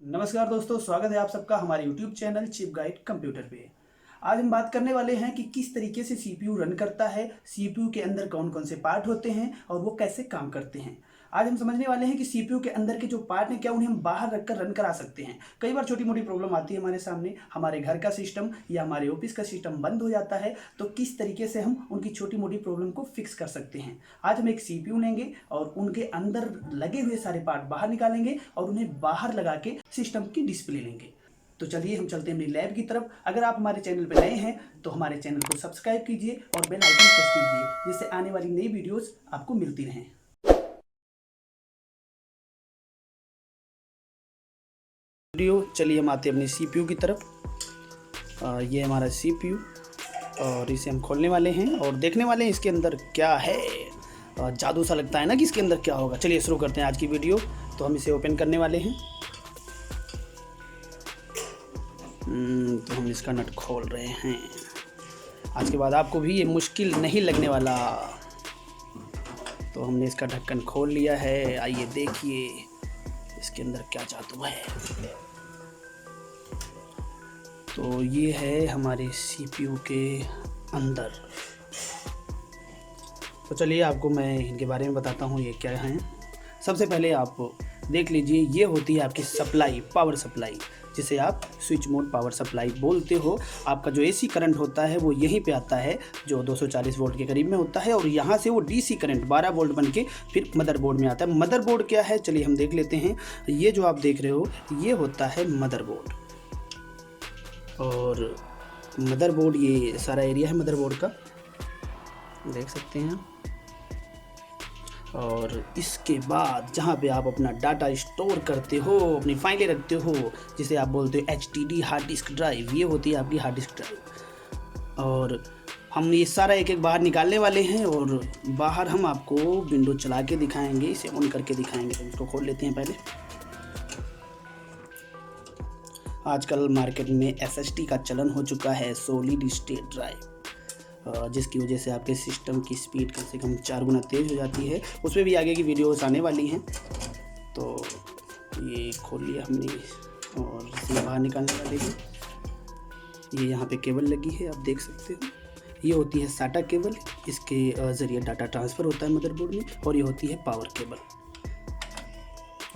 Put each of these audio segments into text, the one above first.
नमस्कार दोस्तों, स्वागत है आप सबका हमारे YouTube channel chip guide computer पे। आज हम बात करने वाले हैं कि किस तरीके से CPU रन करता है, CPU के अंदर कौन कौन से पार्ट होते हैं और वो कैसे काम करते हैं। आज हम समझने वाले हैं कि CPU के अंदर के जो पार्ट हैं क्या उन्हें हम बाहर रखकर रन करा सकते हैं। कई बार छोटी मोटी प्रॉब्लम आती है हमारे सामने, हमारे घर का सिस्टम या हमारे ऑफिस का सिस्टम बंद हो जाता है, तो किस तरीके से हम उनकी छोटी मोटी प्रॉब्लम को फिक्स कर सकते हैं। आज हम एक CPU लेंगे और उनके अंदर लगे हुए सारे पार्ट बाहर निकालेंगे और उन्हें बाहर लगा के सिस्टम की डिस्प्ले लेंगे। तो चलिए हम चलते हैं अपनी लैब की तरफ। अगर आप हमारे चैनल पर नए हैं तो हमारे चैनल को सब्सक्राइब कीजिए और बेल आइकन प्रेस कीजिए, जिससे आने वाली नई वीडियोस आपको मिलती रहें। चलिए हम आते हैं अपनी CPU की तरफ। ये हमारा CPU और इसे हम खोलने वाले हैं और देखने वाले हैं इसके अंदर क्या है। जादू सा लगता है ना कि इसके अंदर क्या होगा। चलिए शुरू करते हैं आज की वीडियो। तो हम इसे ओपन करने वाले हैं। तो हम इसका नट खोल रहे हैं। आज के बाद आपको भी ये मुश्किल नहीं लगने वाला। तो हमने इसका ढक्कन खोल लिया है। आइए देखिए इसके अंदर क्या जादू है। तो ये है हमारे CPU के अंदर। तो चलिए आपको मैं इनके बारे में बताता हूँ ये क्या हैं। सबसे पहले आप देख लीजिए, ये होती है आपकी सप्लाई, पावर सप्लाई, जिसे आप स्विच मोड पावर सप्लाई बोलते हो। आपका जो AC करंट होता है वो यहीं पे आता है, जो 240 वोल्ट के करीब में होता है, और यहाँ से वो DC करंट 12 वोल्ट बन के फिर मदरबोर्ड में आता है। मदरबोर्ड क्या है, चलिए हम देख लेते हैं। ये जो आप देख रहे हो ये होता है मदरबोर्ड, और मदरबोर्ड ये सारा एरिया है मदरबोर्ड का, देख सकते हैं। और इसके बाद जहाँ पे आप अपना डाटा स्टोर करते हो, अपनी फाइलें रखते हो, जिसे आप बोलते हो HDD हार्ड डिस्क ड्राइव, ये होती है आपकी हार्ड डिस्क ड्राइव। और हम ये सारा एक एक बाहर निकालने वाले हैं और बाहर हम आपको विंडो चला के दिखाएंगे, इसे ऑन करके दिखाएंगे। तो इसको खोल लेते हैं पहले। आजकल मार्केट में SSD का चलन हो चुका है, सॉलिड स्टेट ड्राइव, जिसकी वजह से आपके सिस्टम की स्पीड कम से कम 4 गुना तेज़ हो जाती है। उसमें भी आगे की वीडियोस आने वाली हैं। तो ये खोल लिया हमने और इसे बाहर निकालने वाले हैं। ये यहाँ पे केबल लगी है, आप देख सकते हो। ये होती है SATA केबल, इसके ज़रिए डाटा ट्रांसफ़र होता है मदरबोर्ड में। और ये होती है पावर केबल।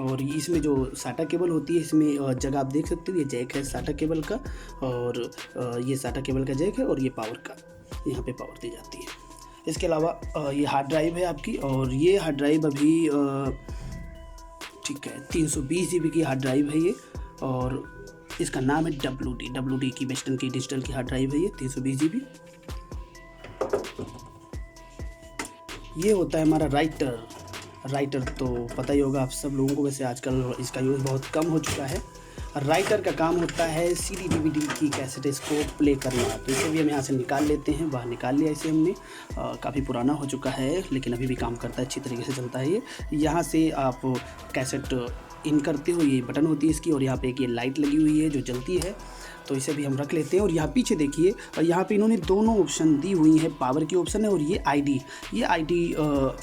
और इसमें जो SATA केबल होती है, इसमें जगह आप देख सकते हो, ये जैक है SATA केबल का, और ये SATA केबल का जैक है, और ये पावर का, यहाँ पे पावर दी जाती है। इसके अलावा ये हार्ड ड्राइव है आपकी, और ये हार्ड ड्राइव अभी ठीक है 320 GB की हार्ड ड्राइव है ये, और इसका नाम है WD की, वेस्टर्न की डिजिटल की हार्ड ड्राइव है ये, 320 GB। ये होता है हमारा राइटर तो पता ही होगा आप सब लोगों को, वैसे आजकल इसका यूज़ बहुत कम हो चुका है। राइटर का काम होता है CD DVD की कैसेट्स को प्ले करना। तो इसे भी हम यहाँ से निकाल लेते हैं, बाहर निकाल लिया इसे हमने। काफ़ी पुराना हो चुका है लेकिन अभी भी काम करता है, अच्छी तरीके से चलता है ये। यहाँ से आप कैसेट इन करते हो, ये बटन होती है इसकी, और यहाँ पे एक ये लाइट लगी हुई है जो जलती है। तो इसे भी हम रख लेते हैं। और यहाँ पीछे देखिए, और यहाँ पे इन्होंने दोनों ऑप्शन दी हुई है, पावर की ऑप्शन है और ये ID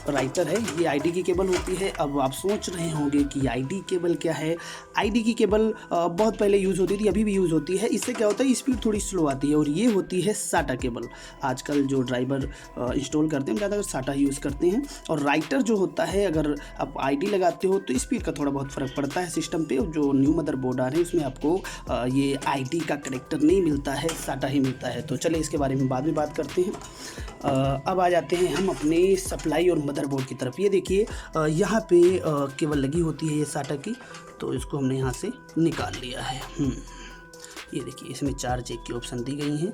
राइटर है, ये ID की केबल होती है। अब आप सोच रहे होंगे कि ID केबल क्या है। ID की केबल बहुत पहले यूज़ होती थी, अभी भी यूज़ होती है। इससे क्या होता है, स्पीड थोड़ी स्लो आती है। और ये होती है SATA केबल। आजकल जो ड्राइवर इंस्टॉल करते हैं ज़्यादातर SATA यूज़ करते हैं। और राइटर जो होता है, अगर आप ID लगाते हो तो स्पीड का थोड़ा बहुत फ़र्क पड़ता है सिस्टम पे। जो न्यू मदरबोर्ड आ रहे हैं उसमें आपको ये ID का कनेक्टर नहीं मिलता है, SATA ही मिलता है। तो चलिए इसके बारे में बाद में बात करते हैं। अब आ जाते हैं हम अपने सप्लाई और मदरबोर्ड की तरफ। ये देखिए, यहाँ पे केबल लगी होती है ये SATA की, तो इसको हमने यहाँ से निकाल लिया है। ये देखिए, इसमें 4 जैक की ऑप्शन दी गई हैं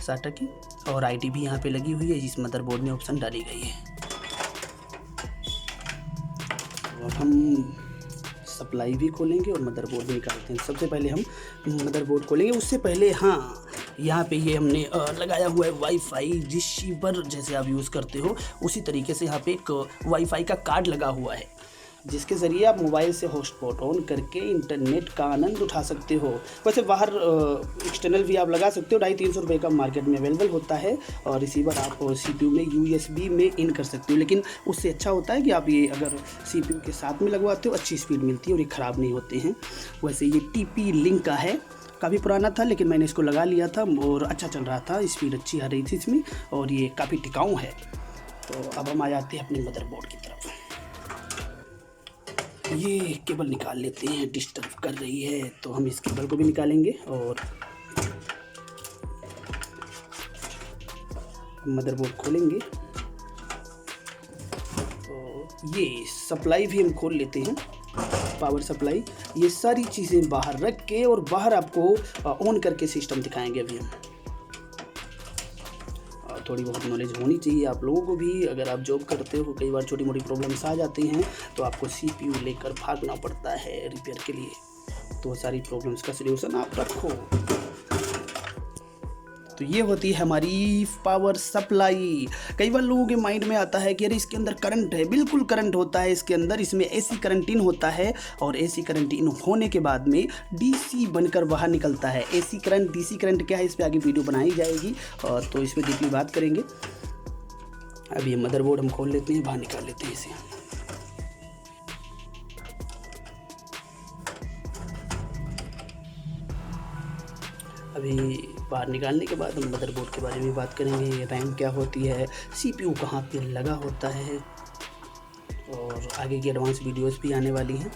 SATA की, और ID भी यहाँ पे लगी हुई है, जिस मदरबोर्ड में ऑप्शन डाली गई है। तो हम सप्लाई भी खोलेंगे और मदरबोर्ड भी निकालते हैं। सबसे पहले हम मदरबोर्ड खोलेंगे, उससे पहले यहाँ पे ये हमने लगाया हुआ है वाईफाई रिसीवर, जैसे आप यूज़ करते हो उसी तरीके से यहाँ पे एक वाईफाई का कार्ड लगा हुआ है। जिसके ज़रिए आप मोबाइल से हॉटस्पॉट ऑन करके इंटरनेट का आनंद उठा सकते हो। वैसे बाहर एक्सटर्नल भी आप लगा सकते हो, 250-300 रुपये का मार्केट में अवेलेबल होता है। और रिसीवर आप CPU में USB में इन कर सकते हो, लेकिन उससे अच्छा होता है कि आप ये अगर CPU के साथ में लगवाते हो अच्छी स्पीड मिलती है और ये ख़राब नहीं होते हैं। वैसे ये TP-Link का है, काफ़ी पुराना था लेकिन मैंने इसको लगा लिया था और अच्छा चल रहा था, स्पीड अच्छी आ रही थी इसमें और ये काफ़ी टिकाऊ है। तो अब हम आ जाते हैं अपने मदरबोर्ड की तरफ। ये केबल निकाल लेते हैं, डिस्टर्ब कर रही है तो हम इस केबल को भी निकालेंगे और मदरबोर्ड खोलेंगे। तो ये सप्लाई भी हम खोल लेते हैं, पावर सप्लाई। ये सारी चीज़ें बाहर रख के और बाहर आपको ऑन करके सिस्टम दिखाएंगे अभी हम। थोड़ी बहुत नॉलेज होनी चाहिए आप लोगों को भी। अगर आप जॉब करते हो कई बार छोटी मोटी प्रॉब्लम्स आ जाती हैं तो आपको CPU लेकर भागना पड़ता है रिपेयर के लिए, तो सारी प्रॉब्लम्स का सल्यूशन आप रखो। तो ये होती है हमारी पावर सप्लाई। कई बार लोगों के माइंड में आता है कि अरे इसके अंदर करंट है, बिल्कुल करंट होता है इसके अंदर, इसमें AC करंट इन होता है और AC करंट इन होने के बाद में DC बनकर बाहर निकलता है। AC करंट DC करंट क्या है इस पर आगे वीडियो बनाई जाएगी और तो इसमें डीपली बात करेंगे। अभी ये मदरबोर्ड हम खोल लेते हैं, बाहर निकाल लेते हैं इसे। अभी बाहर निकालने के बाद हम मदरबोर्ड के बारे में बात करेंगे। रैम क्या होती है, CPU कहाँ पे लगा होता है और आगे की एडवांस वीडियोस भी आने वाली हैं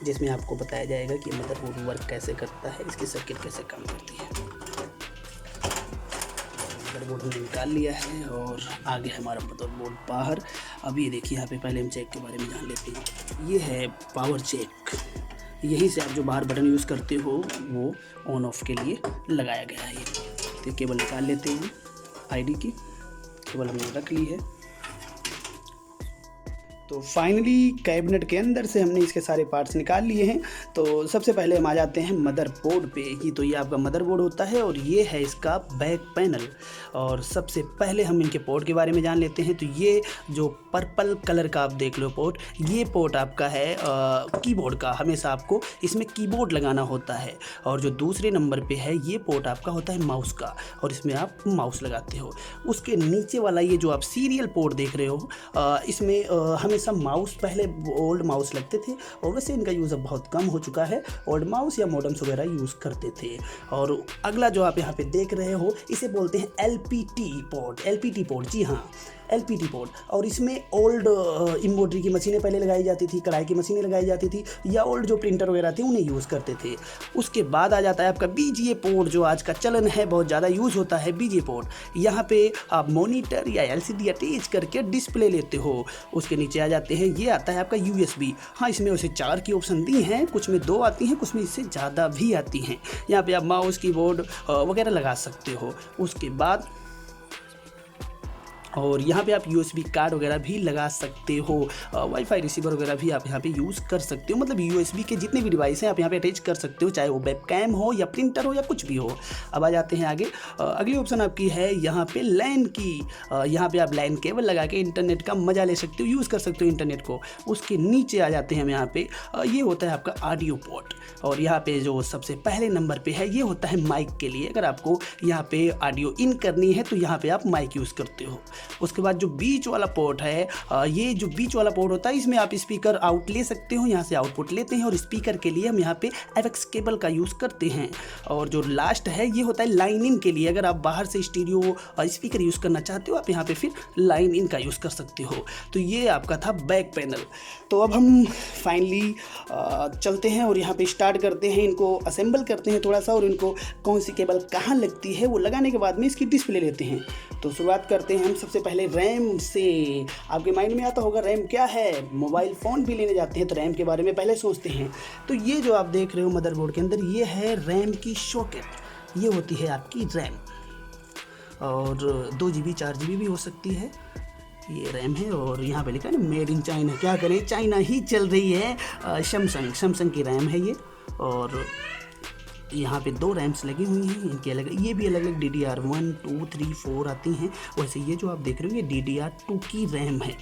जिसमें आपको बताया जाएगा कि मदरबोर्ड वर्क कैसे करता है, इसकी सर्किट कैसे काम करती है। मदरबोर्ड हमने निकाल लिया है और आगे हमारा मदरबोर्ड बाहर। अभी देखिए यहाँ पे पहले हम चेक के बारे में जान लेते हैं। ये है पावर चेक, यहीं से आप जो बाहर बटन यूज़ करते हो वो ऑन ऑफ के लिए लगाया गया है। ये तो केबल निकाल लेते हैं, ID की केबल हमने रख ली है। तो फाइनली कैबिनेट के अंदर से हमने इसके सारे पार्ट्स निकाल लिए हैं। तो सबसे पहले हम आ जाते हैं मदरबोर्ड पे ही। तो ये आपका मदरबोर्ड होता है और ये है इसका बैक पैनल। और सबसे पहले हम इनके पोर्ट के बारे में जान लेते हैं। तो ये जो पर्पल कलर का आप देख लो पोर्ट, ये पोर्ट आपका है कीबोर्ड का। हमेशा आपको इसमें कीबोर्ड लगाना होता है। और जो दूसरे नंबर पे है ये पोर्ट आपका होता है माउस का और इसमें आप माउस लगाते हो। उसके नीचे वाला ये जो आप सीरियल पोर्ट देख रहे हो, इसमें हमेशा माउस, पहले ओल्ड माउस लगते थे और वैसे इनका यूज़ अब बहुत कम हो चुका है। ओल्ड माउस या मॉडेम्स वगैरह यूज़ करते थे। और अगला जो आप यहाँ पे देख रहे हो इसे बोलते हैं LPT पोर्ट। LPT पोर्ट, जी हाँ LPT पोर्ट। और इसमें ओल्ड एम्ब्रॉयडरी की मशीनें पहले लगाई जाती थी, कढ़ाई की मशीनें लगाई जाती थी या ओल्ड जो प्रिंटर वगैरह थे उन्हें यूज़ करते थे। उसके बाद आ जाता है आपका BGA पोर्ट, जो आज का चलन है, बहुत ज़्यादा यूज़ होता है BGA पोर्ट। यहाँ पे आप मॉनिटर या LCD अटैच करके डिस्प्ले लेते हो। उसके नीचे आ जाते हैं, ये आता है आपका USB। हाँ, इसमें वैसे 4 की ऑप्शन दी हैं, कुछ में 2 आती हैं, कुछ में इससे ज़्यादा भी आती हैं। यहाँ पे आप माउस, कीबोर्ड वगैरह लगा सकते हो। उसके बाद और यहाँ पे आप USB कार्ड वगैरह भी लगा सकते हो। वाईफाई रिसीवर वगैरह भी आप यहाँ पे यूज़ कर सकते हो। मतलब USB के जितने भी डिवाइस हैं आप यहाँ पे अटैच कर सकते हो, चाहे वो वेबकैम हो या प्रिंटर हो या कुछ भी हो। अब आ जाते हैं आगे। अगली ऑप्शन आपकी है यहाँ पे लैन की। यहाँ पे आप लैन केबल लगा के इंटरनेट का मज़ा ले सकते हो, यूज़ कर सकते हो इंटरनेट को। उसके नीचे आ जाते हैं हम यहाँ पे, ये होता है आपका ऑडियो पोर्ट। और यहाँ पे जो सबसे पहले नंबर पे है ये होता है माइक के लिए। अगर आपको यहाँ पे ऑडियो इन करनी है तो यहाँ पे आप माइक यूज़ करते हो। उसके बाद जो बीच वाला पोर्ट है, ये जो बीच वाला पोर्ट होता है इसमें आप स्पीकर आउट ले सकते हो, यहाँ से आउटपुट लेते हैं। और स्पीकर के लिए हम यहाँ पे एवेक्स केबल का यूज़ करते हैं। और जो लास्ट है ये होता है लाइन इन के लिए। अगर आप बाहर से स्टीरियो स्पीकर यूज़ करना चाहते हो आप यहाँ पे फिर लाइन इन का यूज़ कर सकते हो। तो ये आपका था बैक पैनल। तो अब हम फाइनली चलते हैं और यहाँ पे स्टार्ट करते हैं, इनको असेंबल करते हैं थोड़ा सा और इनको कौन सी केबल कहाँ लगती है वो लगाने के बाद में इसकी डिस्प्ले लेते हैं। तो शुरुआत करते हैं हम सबसे पहले रैम से। आपके माइंड में आता होगा रैम क्या है, मोबाइल फ़ोन भी लेने जाते हैं तो रैम के बारे में पहले सोचते हैं। तो ये जो आप देख रहे हो मदरबोर्ड के अंदर ये है रैम की सॉकेट। ये होती है आपकी रैम और 2 GB 4 GB भी हो सकती है। ये रैम है और यहाँ पे लिखा है ना मेड इन चाइना। क्या करें, चाइना ही चल रही है। सैमसंग की रैम है ये। और यहाँ पे 2 रैम्स लगी हुई हैं, इनकी अलग, ये भी अलग अलग DDR1, 2, 3, 4 आती हैं। वैसे ये जो आप देख रहे हो ये DDR2 की रैम है।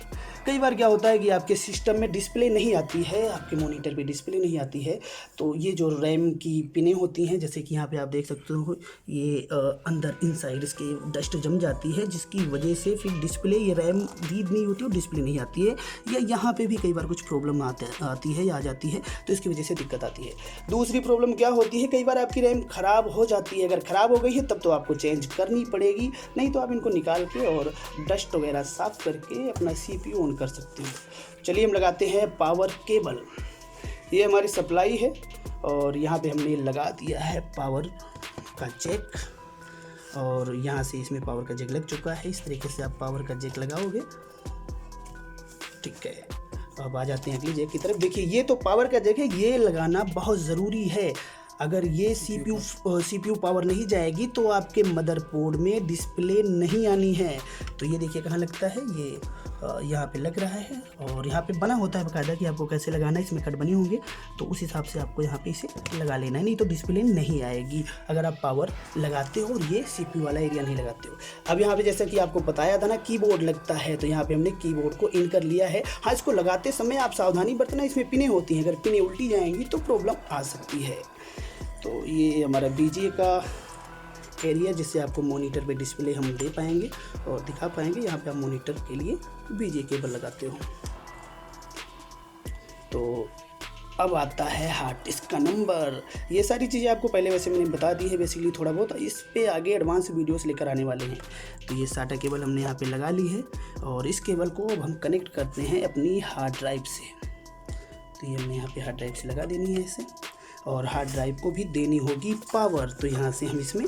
कई बार क्या होता है कि आपके सिस्टम में डिस्प्ले नहीं आती है, आपके मॉनिटर पे डिस्प्ले नहीं आती है, तो ये जो रैम की पिनें होती हैं, जैसे कि यहाँ पे आप देख सकते हो, ये अंदर इनसाइड इसके डस्ट जम जाती है, जिसकी वजह से फिर डिस्प्ले, ये रैम रीड नहीं होती और डिस्प्ले नहीं आती है, या यहाँ पे भी कई बार कुछ प्रॉब्लम आती है या आ जाती है, तो इसकी वजह से दिक्कत आती है। दूसरी प्रॉब्लम क्या होती है, कई बार आपकी रैम ख़राब हो जाती है। अगर ख़राब हो गई है तब तो आपको चेंज करनी पड़ेगी, नहीं तो आप इनको निकाल के और डस्ट वगैरह साफ़ करके अपना CPU ऑन कर सकते हो। चलिए हम लगाते हैं पावर केबल। ये हमारी सप्लाई है और यहाँ पे हमने लगा दिया है पावर का जैक, और यहाँ से इसमें पावर का जैक लग चुका है। इस तरीके से आप पावर का जैक लगाओगे, ठीक है। अब आ जाते हैं अगली जैक की तरफ। देखिए ये तो पावर का जैक है, ये लगाना बहुत ज़रूरी है। अगर ये CPU पावर नहीं जाएगी तो आपके मदरबोर्ड में डिस्प्ले नहीं आनी है। तो ये देखिए कहाँ लगता है, ये यहाँ पे लग रहा है, और यहाँ पे बना होता है बाकायदा कि आपको कैसे लगाना है, इसमें कट बने होंगे, तो उस हिसाब से आपको यहाँ पे इसे लगा लेना है, नहीं तो डिस्प्ले नहीं आएगी अगर आप पावर लगाते हो और ये CPU वाला एरिया नहीं लगाते हो। अब यहाँ पे जैसा कि आपको बताया था ना, कीबोर्ड लगता है, तो यहाँ पे हमने कीबोर्ड को इन कर लिया है। हाँ, इसको लगाते समय आप सावधानी बरतना, इसमें पिनें होती हैं, अगर पिनें उल्टी जाएंगी तो प्रॉब्लम आ सकती है। तो ये हमारा BGA का एरिया, जिससे आपको मॉनिटर पे डिस्प्ले हम दे पाएंगे और दिखा पाएंगे। यहाँ पे आप मॉनिटर के लिए BGA केबल लगाते हो। तो अब आता है हार्ड डिस्क का नंबर। ये सारी चीज़ें आपको पहले वैसे मैंने बता दी है बेसिकली थोड़ा बहुत, इस पे आगे एडवांस वीडियोस लेकर आने वाले हैं। तो ये SATA केबल हमने यहाँ पे लगा ली है, और इस केबल को अब हम कनेक्ट करते हैं अपनी हार्ड ड्राइव से। तो ये हमने यहाँ पे हार्ड ड्राइव से लगा देनी है इसे, और हार्ड ड्राइव को भी देनी होगी पावर। तो यहाँ से हम इसमें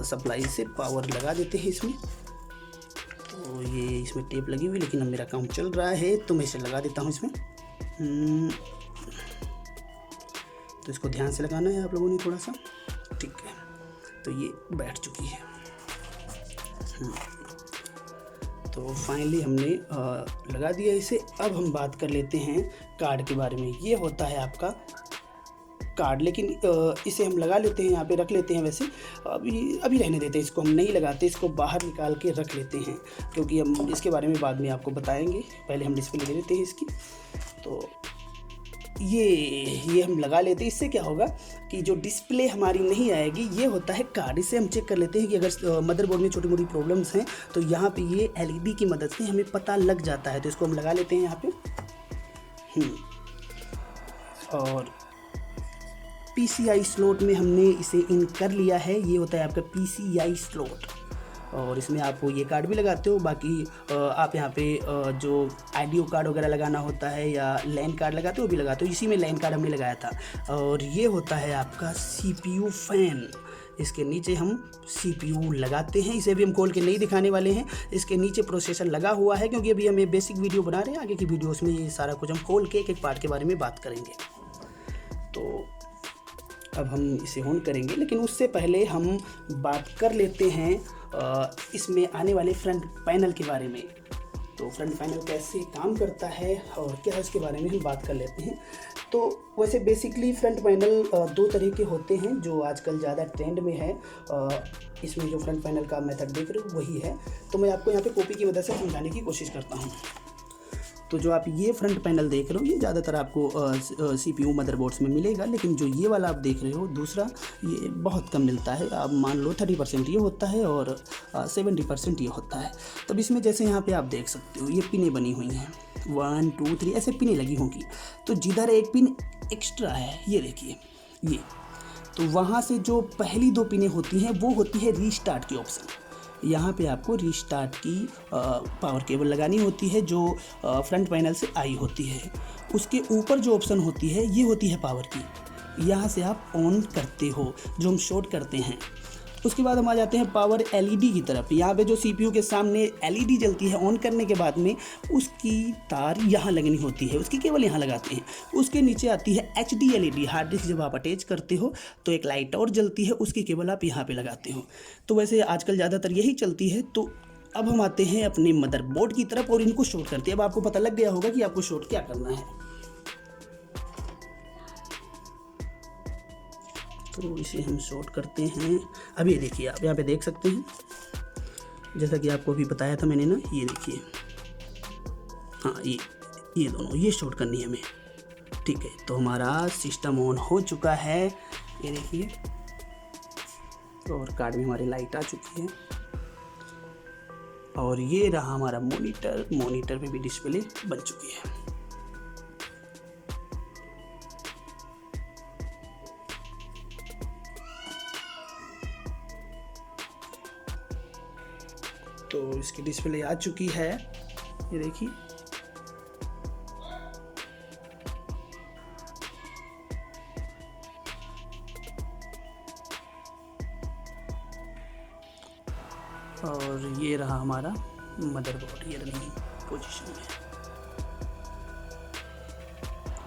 सप्लाई से पावर लगा देते हैं इसमें। तो ये इसमें टेप लगी हुई, लेकिन अब मेरा काम चल रहा है तो मैं इसे लगा देता हूँ इसमें। तो इसको ध्यान से लगाना है आप लोगों ने थोड़ा सा, ठीक है। तो ये बैठ चुकी है। तो फाइनली हमने लगा दिया इसे। अब हम बात कर लेते हैं कार्ड के बारे में। ये होता है आपका कार्ड, लेकिन इसे हम लगा लेते हैं, यहाँ पे रख लेते हैं। वैसे अभी रहने देते हैं इसको, हम नहीं लगाते, इसको बाहर निकाल के रख लेते हैं, क्योंकि हम इसके बारे में बाद में आपको बताएंगे। पहले हम डिस्प्ले ले लेते हैं इसकी। तो ये हम लगा लेते हैं। इससे क्या होगा कि जो डिस्प्ले हमारी नहीं आएगी, ये होता है कार्ड। इससे हम चेक कर लेते हैं कि अगर मदरबोर्ड में छोटी मोटी प्रॉब्लम्स हैं तो यहाँ पे ये LED की मदद से हमें पता लग जाता है। तो इसको हम लगा लेते हैं यहाँ पे। और PCI स्लॉट में हमने इसे इन कर लिया है। ये होता है आपका PCI स्लॉट, और इसमें आप ये कार्ड भी लगाते हो। बाकी आप यहाँ पे जो आइडियो कार्ड वगैरह लगाना होता है या लैन कार्ड लगाते हो, भी लगाते हो। इसी में लैन कार्ड हमने लगाया था। और ये होता है आपका CPU फैन। इसके नीचे हम CPU लगाते हैं। इसे भी हम खोल के नहीं दिखाने वाले हैं। इसके नीचे प्रोसेसर लगा हुआ है, क्योंकि अभी हम ये बेसिक वीडियो बना रहे हैं। आगे की वीडियोस में ये सारा कुछ हम खोल के एक एक पार्ट के बारे में बात करेंगे। तो अब हम इसे ऑन करेंगे, लेकिन उससे पहले हम बात कर लेते हैं इसमें आने वाले फ्रंट पैनल के बारे में। तो फ्रंट पैनल कैसे काम करता है और क्या है उसके बारे में हम बात कर लेते हैं। तो वैसे बेसिकली फ्रंट पैनल दो तरह के होते हैं, जो आजकल ज़्यादा ट्रेंड में है। इसमें जो फ्रंट पैनल का मेथड देख रहे हो वही है। तो मैं आपको यहाँ पे कॉपी की मदद से समझाने की कोशिश करता हूँ। तो जो आप ये फ्रंट पैनल देख रहे हो, ये ज़्यादातर आपको CPU मदरबोर्ड्स में मिलेगा, लेकिन जो ये वाला आप देख रहे हो दूसरा, ये बहुत कम मिलता है। आप मान लो 30% ये होता है और 70% ये होता है। तब इसमें जैसे यहाँ पे आप देख सकते हो, ये पिनें बनी हुई हैं, 1 2 3 ऐसे पिनें लगी होंगी। तो जिधर एक पिन एक्स्ट्रा है, ये देखिए ये, तो वहाँ से जो पहली 2 पिनें होती हैं वो होती है रीस्टार्ट की ऑप्शन। यहाँ पे आपको रीस्टार्ट की पावर केबल लगानी होती है, जो फ्रंट पैनल से आई होती है। उसके ऊपर जो ऑप्शन होती है, ये होती है पावर की। यहाँ से आप ऑन करते हो, जो हम शॉर्ट करते हैं। उसके बाद हम आ जाते हैं पावर LED की तरफ। यहाँ पे जो CPU के सामने LED जलती है ऑन करने के बाद में, उसकी तार यहाँ लगनी होती है, उसकी केबल यहाँ लगाते हैं। उसके नीचे आती है HD LED, हार्ड डिस्क जब आप अटैच करते हो तो एक लाइट और जलती है, उसकी केबल आप यहाँ पे लगाते हो। तो वैसे आजकल ज़्यादातर यही चलती है। तो अब हम आते हैं अपने मदरबोर्ड की तरफ और इनको शॉर्ट करते हैं। अब आपको पता लग गया होगा कि आपको शॉर्ट क्या करना है। तो इसे हम शॉर्ट करते हैं। अब ये देखिए, आप यहाँ पे देख सकते हैं, जैसा कि आपको अभी बताया था मैंने ना, ये देखिए हाँ ये दोनों ये शॉर्ट करनी है हमें। ठीक है, तो हमारा सिस्टम ऑन हो चुका है, ये देखिए, और कार्ड में हमारी लाइट आ चुकी है। और ये रहा हमारा मॉनिटर पे भी डिस्प्ले बन चुकी है। तो इसकी डिस्प्ले आ चुकी है, ये देखिए। और ये रहा हमारा मदरबोर्ड, ये रनिंग पोजीशन में।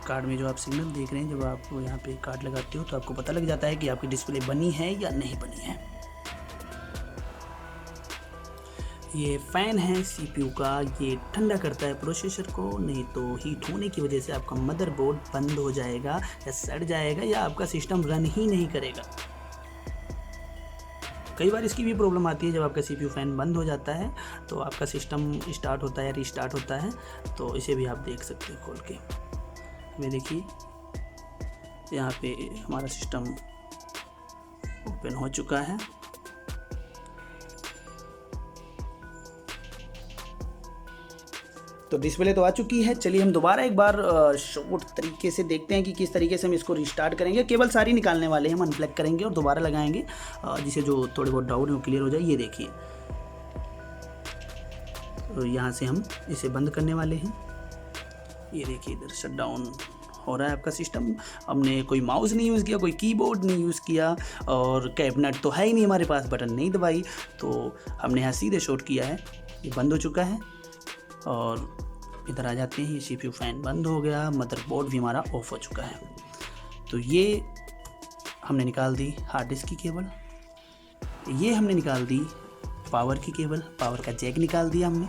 कार्ड में जो आप सिग्नल देख रहे हैं, जब आप यहाँ पे कार्ड लगाते हो तो आपको पता लग जाता है कि आपकी डिस्प्ले बनी है या नहीं बनी है। ये फ़ैन है CPU का, ये ठंडा करता है प्रोसेसर को, नहीं तो हीट होने की वजह से आपका मदरबोर्ड बंद हो जाएगा या सड़ जाएगा या आपका सिस्टम रन ही नहीं करेगा। कई बार इसकी भी प्रॉब्लम आती है, जब आपका CPU फ़ैन बंद हो जाता है तो आपका सिस्टम स्टार्ट होता है, रीस्टार्ट होता है। तो इसे भी आप देख सकते हो खोल के। ये देखिए, यहाँ पे हमारा सिस्टम ओपन हो चुका है। तो डिस्प्ले तो आ चुकी है। चलिए हम दोबारा एक बार शॉर्ट तरीके से देखते हैं कि किस तरीके से हम इसको रिस्टार्ट करेंगे। केबल सारी निकालने वाले हैं, हम अनप्लग करेंगे और दोबारा लगाएंगे, जिसे जो थोड़े बहुत डाउट है वो क्लियर हो जाए। ये देखिए, तो यहाँ से हम इसे बंद करने वाले हैं। ये देखिए, इधर शट डाउन हो रहा है आपका सिस्टम। हमने कोई माउस नहीं यूज़ किया, कोई कीबोर्ड नहीं यूज़ किया, और कैबिनेट तो है ही नहीं हमारे पास, बटन नहीं दबाई, तो हमने यहाँ सीधे शॉर्ट किया है। ये बंद हो चुका है। और इधर आ जाते हैं, ये CPU फ़ैन बंद हो गया, मदरबोर्ड भी हमारा ऑफ हो चुका है। तो ये हमने निकाल दी हार्ड डिस्क की केबल, ये हमने निकाल दी पावर की केबल, पावर का जैक निकाल दिया हमने,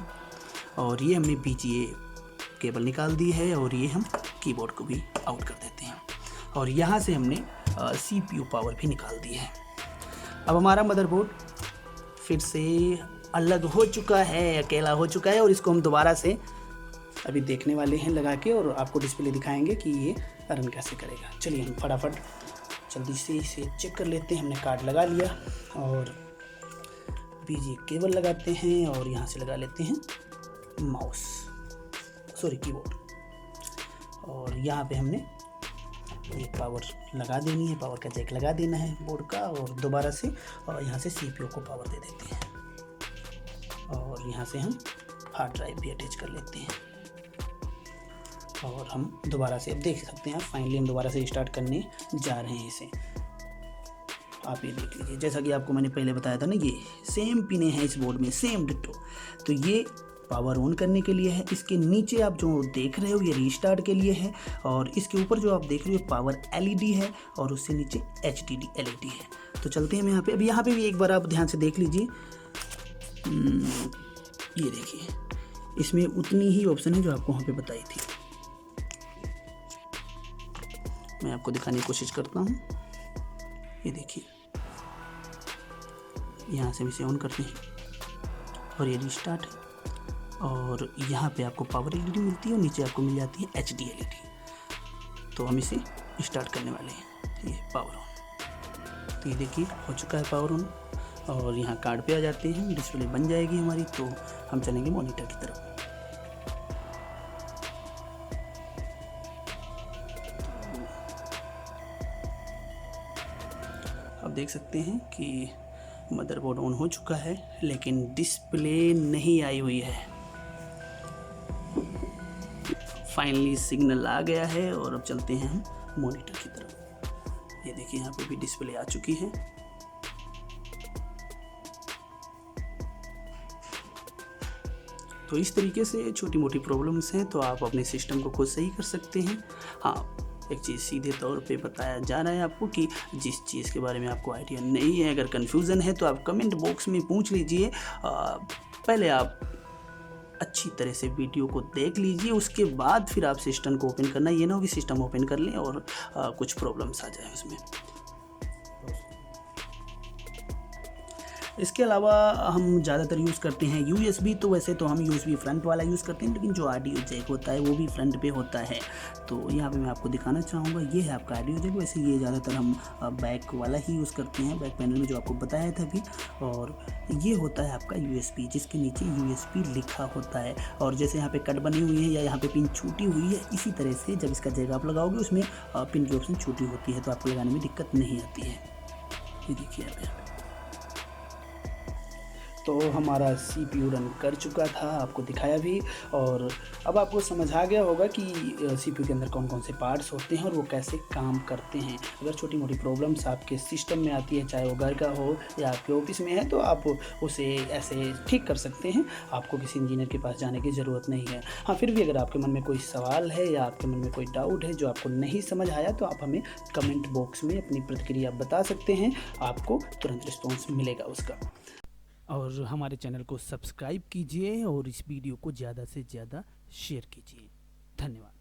और ये हमने BGA केबल निकाल दी है, और ये हम कीबोर्ड को भी आउट कर देते हैं। और यहाँ से हमने CPU पावर भी निकाल दी है। अब हमारा मदरबोर्ड फिर से अलग हो चुका है, अकेला हो चुका है, और इसको हम दोबारा से अभी देखने वाले हैं लगा के, और आपको डिस्प्ले दिखाएंगे कि ये रन कैसे करेगा। चलिए हम फटाफट जल्दी से इसे चेक कर लेते हैं। हमने कार्ड लगा लिया और BGA केबल लगाते हैं, और यहाँ से लगा लेते हैं कीबोर्ड, और यहाँ पे हमने ये पावर लगा देनी है, पावर का जैक लगा देना है बोर्ड का, और दोबारा से यहाँ से CPU को पावर दे देते हैं, और यहाँ से हम हार्ड ड्राइव भी अटैच कर लेते हैं। और हम दोबारा से अब देख सकते हैं, फाइनली हम दोबारा से स्टार्ट करने जा रहे हैं इसे। आप ये देख लीजिए, जैसा कि आपको मैंने पहले बताया था ना, ये सेम पिने हैं इस बोर्ड में, सेम डिट्टो। तो ये पावर ऑन करने के लिए है, इसके नीचे आप जो देख रहे हो ये रीस्टार्ट के लिए है, और इसके ऊपर जो आप देख रहे हो पावर LED है, और उससे नीचे HDD LED है। तो चलते हैं हम यहाँ पे। अब यहाँ पे भी एक बार आप ध्यान से देख लीजिए, ये देखिए, इसमें उतनी ही ऑप्शन है जो आपको वहाँ पे बताई थी। मैं आपको दिखाने की कोशिश करता हूँ। ये देखिए, यहाँ से हम इसे ऑन करते हैं और ये रिस्टार्ट है, और यहाँ पे आपको पावर LED मिलती है और नीचे आपको मिल जाती है HD LED। तो हम इसे स्टार्ट करने वाले हैं। ये पावर ऑन, तो ये देखिए हो चुका है पावर ऑन, और यहाँ कार्ड पे आ जाते हैं, डिस्प्ले बन जाएगी हमारी। तो हम चलेंगे मॉनिटर की तरफ। अब देख सकते हैं कि मदरबोर्ड ऑन हो चुका है, लेकिन डिस्प्ले नहीं आई हुई है। फाइनली सिग्नल आ गया है, और अब चलते हैं हम मॉनिटर की तरफ। ये देखिए, यहाँ पे भी डिस्प्ले आ चुकी है। तो इस तरीके से छोटी मोटी प्रॉब्लम्स हैं तो आप अपने सिस्टम को खुद सही कर सकते हैं। हाँ, एक चीज़ सीधे तौर पे बताया जा रहा है आपको कि जिस चीज़ के बारे में आपको आइडिया नहीं है, अगर कन्फ्यूज़न है तो आप कमेंट बॉक्स में पूछ लीजिए। पहले आप अच्छी तरह से वीडियो को देख लीजिए, उसके बाद फिर आप सिस्टम को ओपन करना। ये ना हो कि सिस्टम ओपन कर लें और कुछ प्रॉब्लम्स आ जाए उसमें। इसके अलावा हम ज़्यादातर यूज़ करते हैं USB। तो वैसे तो हम USB फ्रंट वाला यूज़ करते हैं, लेकिन जो ऑडियो जैक होता है वो भी फ्रंट पे होता है। तो यहाँ पे मैं आपको दिखाना चाहूँगा, ये है आपका ऑडियो जैक। वैसे ये ज़्यादातर हम बैक वाला ही यूज़ करते हैं, बैक पैनल में जो आपको बताया था अभी। और ये होता है आपका USB, जिसके नीचे USB लिखा होता है। और जैसे यहाँ पे कट बनी हुई है या यहाँ पे पिन छूटी हुई है, इसी तरह से जब इसका जैक आप लगाओगे उसमें पिन की ऑप्शन छूटी होती है, तो आपको लगाने में दिक्कत नहीं आती है। ये देखिए आप यहाँ पे। तो हमारा CPU रन कर चुका था, आपको दिखाया भी। और अब आपको समझ आ गया होगा कि CPU के अंदर कौन कौन से पार्ट्स होते हैं और वो कैसे काम करते हैं। अगर छोटी मोटी प्रॉब्लम्स आपके सिस्टम में आती है, चाहे वो घर का हो या आपके ऑफिस में है, तो आप उसे ऐसे ठीक कर सकते हैं। आपको किसी इंजीनियर के पास जाने की ज़रूरत नहीं है। हाँ, फिर भी अगर आपके मन में कोई सवाल है या आपके मन में कोई डाउट है जो आपको नहीं समझ आया, तो आप हमें कमेंट बॉक्स में अपनी प्रतिक्रिया बता सकते हैं, आपको तुरंत रिस्पॉन्स मिलेगा उसका। और हमारे चैनल को सब्सक्राइब कीजिए और इस वीडियो को ज़्यादा से ज़्यादा शेयर कीजिए। धन्यवाद।